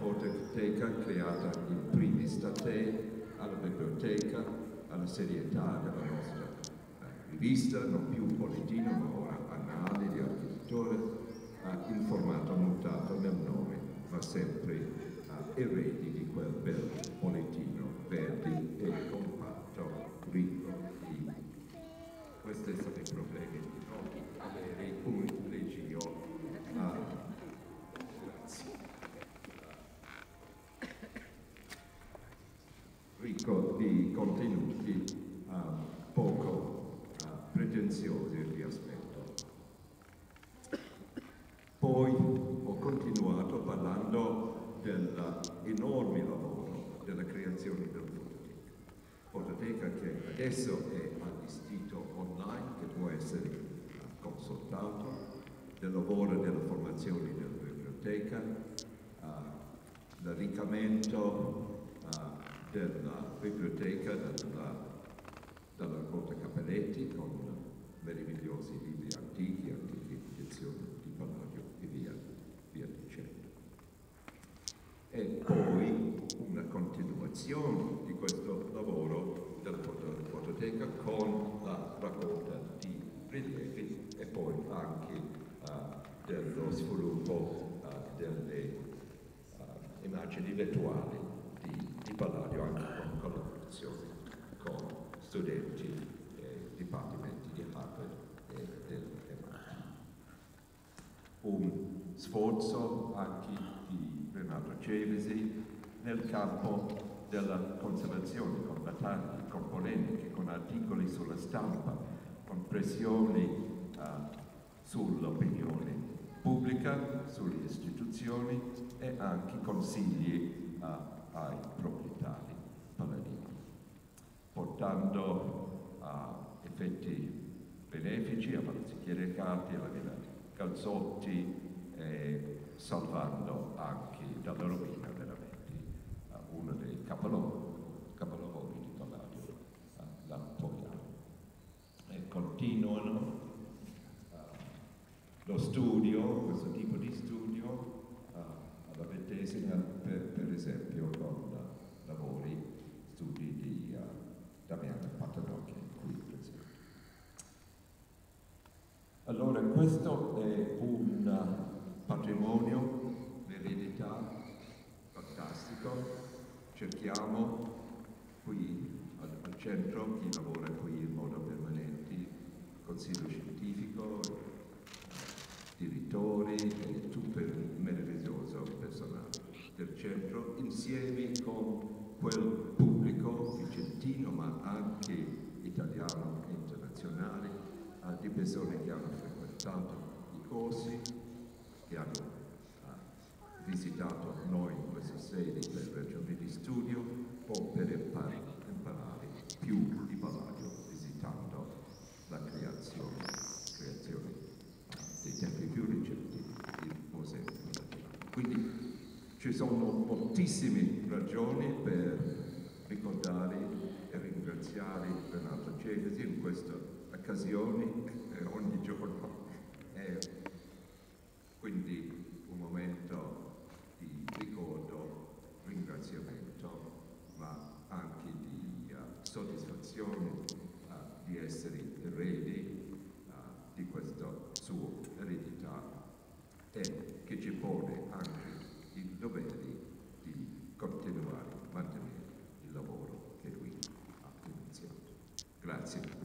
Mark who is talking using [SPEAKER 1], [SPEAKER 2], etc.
[SPEAKER 1] fototeca creata in primis da te, alla biblioteca, alla serietà della nostra rivista, non più bollettino ma ora annale di architettura, in formato mutato nel nome, ma sempre eredi di quel bel bollettino verde e compatto, ricco di questi sono i problemi di non avere un legio. Grazie. Ricco di contenuti poco pretenziosi di aspetto. Poi ho continuato parlando dell'enorme lavoro della creazione del fototeca che adesso è allestito online, che può essere consultato, del lavoro della formazione della biblioteca, l'arricamento della biblioteca dalla Raccolta Cappelletti con meravigliosi libri antiche edizioni di Palladio e via dicendo. E poi una continuazione di questo lavoro della fototeca con la raccolta di rilievi e poi anche dello sviluppo delle immagini virtuali di Palladio, anche con collaborazione con studenti e dipartimenti di Harvard e del MIT. Un sforzo anche di Renato Cevisi nel campo della conservazione, con battaglie, con polemiche, con articoli sulla stampa, con pressioni sull'opinione pubblica, sulle istituzioni e anche consigli ai proprietari palladini, portando effetti benefici a Palazzo Chiericati, alla Villa Calzotti, e salvando anche dalla rovina veramente uno dei capolavori di Palladio, la Togliano. E continuano lo studio, questo tipo di studio, alla Ventesima, per esempio, con studi di Damiano Patanocchi, qui presente. Allora, questo è un patrimonio, l'eredità, fantastico. Cerchiamo qui al centro, chi lavora qui in modo permanente, consiglio scientifico, direttori e tutto il meraviglioso personale del centro, insieme con quel pubblico vicentino ma anche italiano e internazionale, di persone che hanno frequentato i corsi, che hanno visitato noi in questa sede per ragioni di studio o per imparare più di Palladio visitando la creazione dei tempi più recenti del Museo Palladiano. Quindi ci sono moltissime ragioni per ricordare e ringraziare Renato Cevisi in questa occasione ogni giorno. Quindi un momento di ricordo, ringraziamento, ma anche di soddisfazione di essere eredi di questa sua eredità e che ci pone anche il dovere di continuare a mantenere il lavoro che lui ha iniziato. Grazie.